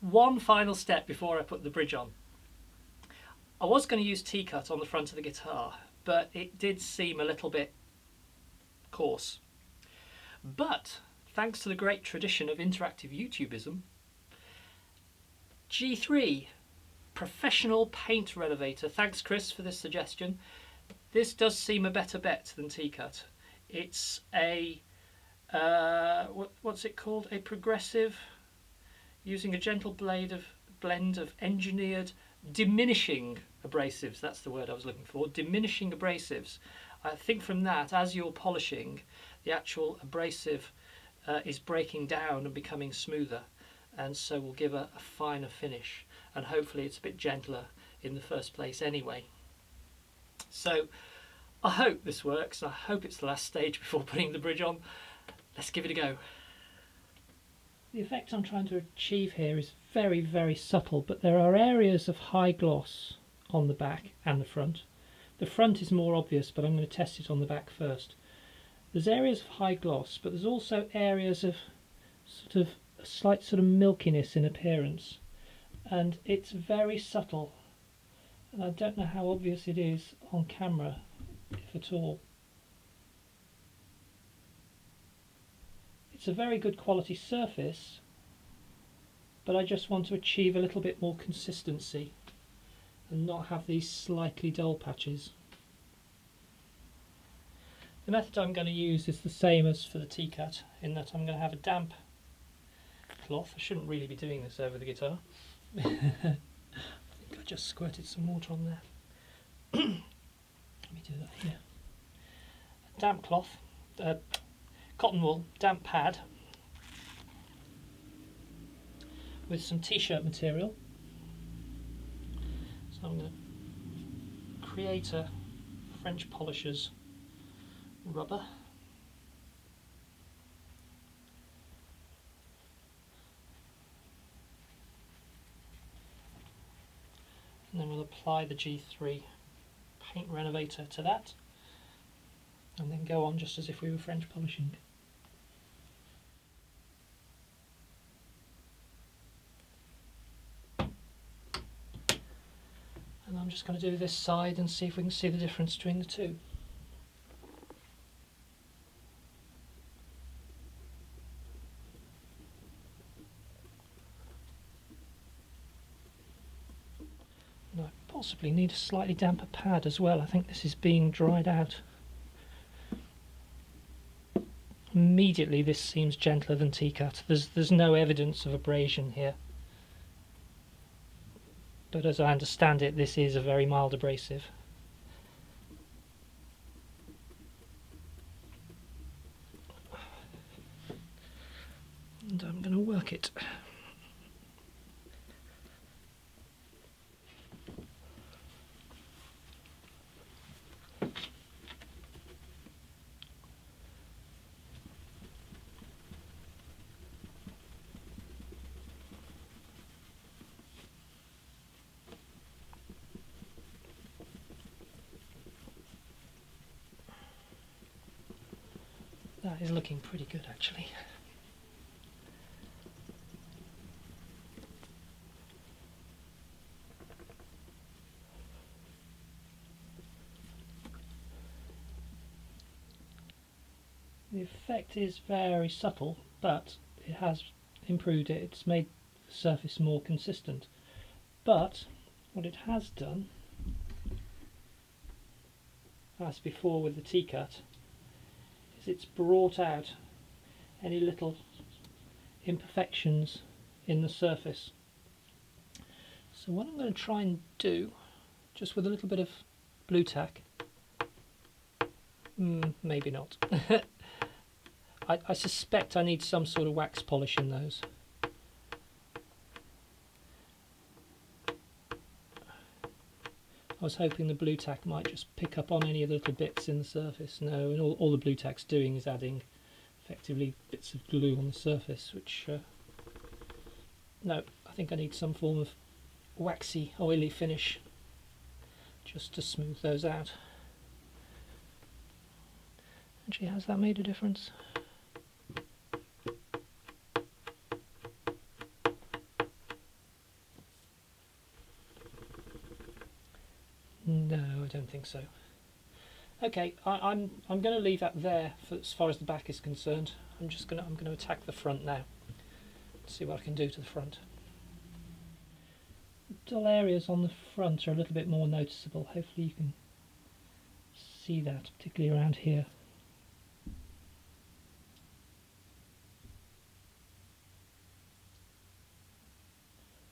one final step before I put the bridge on. I was going to use T-cut on the front of the guitar, but it did seem a little bit coarse. But thanks to the great tradition of interactive YouTubism, G3 Professional Paint Renovator, thanks Chris for this suggestion, this does seem a better bet than T-cut. It's a, what's it called? A progressive, using a gentle blend of engineered diminishing abrasives. That's the word I was looking for. Diminishing abrasives. I think from that, as you're polishing, the actual abrasive is breaking down and becoming smoother, and so will give a finer finish, and hopefully it's a bit gentler in the first place anyway. So I hope this works, and I hope it's the last stage before putting the bridge on. Let's give it a go. The effect I'm trying to achieve here is very, very subtle, but there are areas of high gloss on the back and the front. The front is more obvious, but I'm going to test it on the back first. There's areas of high gloss, but there's also areas of sort of a slight sort of milkiness in appearance, and it's very subtle, and I don't know how obvious it is on camera, if at all. It's a very good quality surface, but I just want to achieve a little bit more consistency and not have these slightly dull patches. The method I'm going to use is the same as for the T-cut, in that I'm going to have a damp cloth. I shouldn't really be doing this over the guitar. I think I just squirted some water on there. Let me do that here. A damp cloth, cotton wool, damp pad with some t-shirt material. So I'm going to create a French polisher's rubber. And then we'll apply the G3 Paint Renovator to that, and then go on just as if we were French polishing. And I'm just going to do this side and see if we can see the difference between the two. And I possibly need a slightly damper pad as well. I think this is being dried out. Immediately this seems gentler than T-cut. There's no evidence of abrasion here. But as I understand it, this is a very mild abrasive. And I'm going to work it. That is looking pretty good actually. The effect is very subtle, but it has improved it. It's made the surface more consistent. But what it has done, as before with the T-cut, is it's brought out any little imperfections in the surface. So what I'm going to try and do, just with a little bit of blue tack, maybe not. I suspect I need some sort of wax polish in those. I was hoping the blue tack might just pick up on any of the little bits in the surface. No, and all the blue tack's doing is adding effectively bits of glue on the surface, which no, I think I need some form of waxy, oily finish just to smooth those out. Actually, has that made a difference? No, I don't think so. Okay, I'm going to leave that there for as far as the back is concerned. I'm going to attack the front now. See what I can do to the front. Dull areas on the front are a little bit more noticeable. Hopefully you can see that, particularly around here.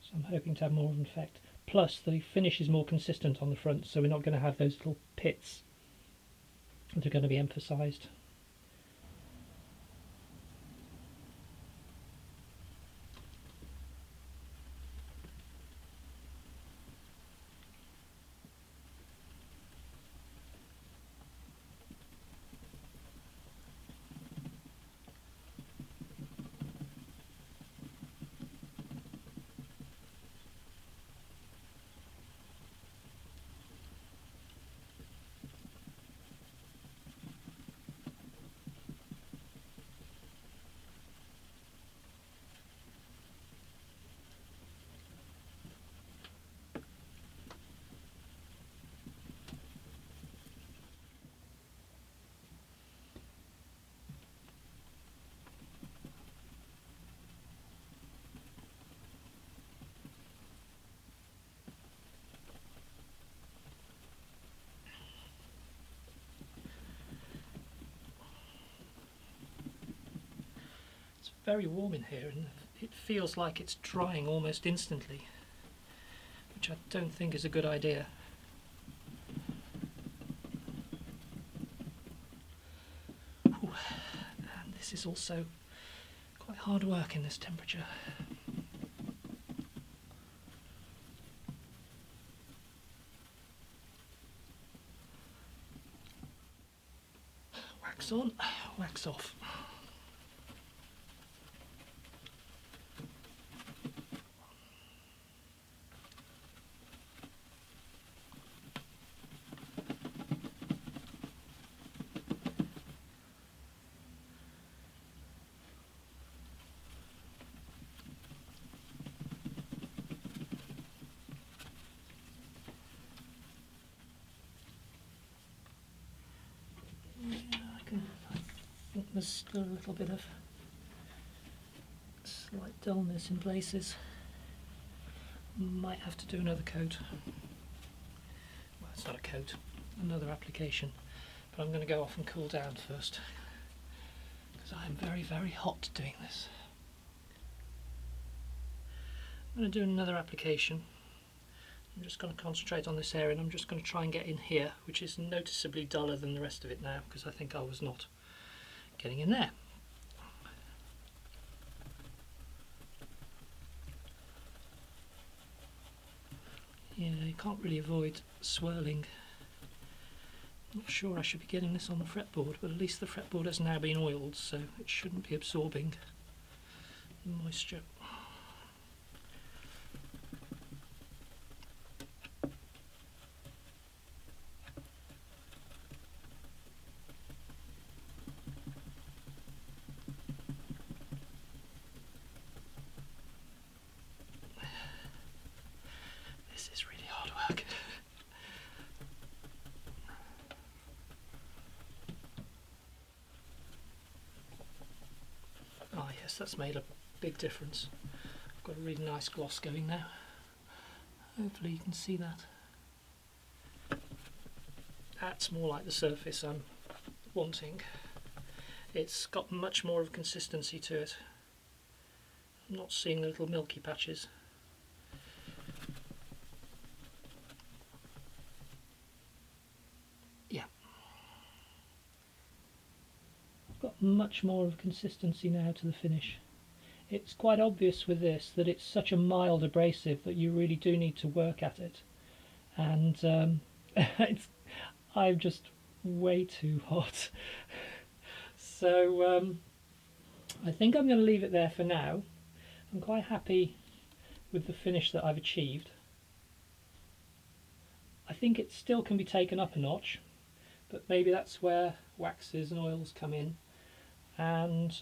So I'm hoping to have more of an effect. Plus the finish is more consistent on the front, so we're not going to have those little pits that are going to be emphasised. It's very warm in here and it feels like it's drying almost instantly, which I don't think is a good idea. Ooh. And this is also quite hard work in this temperature. Wax on, wax off. I think there's still a little bit of slight dullness in places. Might have to do another coat. Well, it's not a coat, another application. But I'm going to go off and cool down first, because I am very, very hot doing this. I'm going to do another application. I'm just going to concentrate on this area and I'm just going to try and get in here, which is noticeably duller than the rest of it now, because I think I was not getting in there. Yeah, you can't really avoid swirling. I'm not sure I should be getting this on the fretboard, but at least the fretboard has now been oiled, so it shouldn't be absorbing the moisture. This is really hard work. Ah yes, that's made a big difference. I've got a really nice gloss going now. Hopefully you can see that. That's more like the surface I'm wanting. It's got much more of consistency to it. I'm not seeing the little milky patches. Yeah. I've got much more of consistency now to the finish. It's quite obvious with this that it's such a mild abrasive that you really do need to work at it. And I'm just way too hot. So I think I'm going to leave it there for now. I'm quite happy with the finish that I've achieved. I think it still can be taken up a notch, but maybe that's where waxes and oils come in, and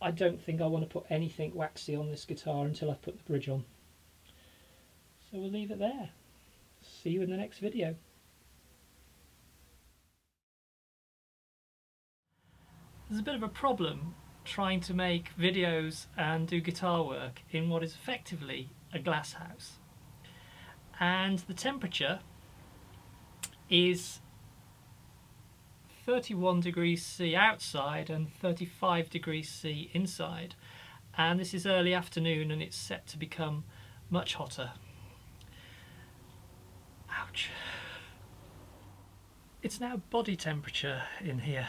I don't think I want to put anything waxy on this guitar until I've put the bridge on. So we'll leave it there. See you in the next video. there's a bit of a problem trying to make videos and do guitar work in what is effectively a glass house. And the temperature is 31 degrees C outside and 35 degrees C inside, and this is early afternoon and it's set to become much hotter. Ouch. It's now body temperature in here.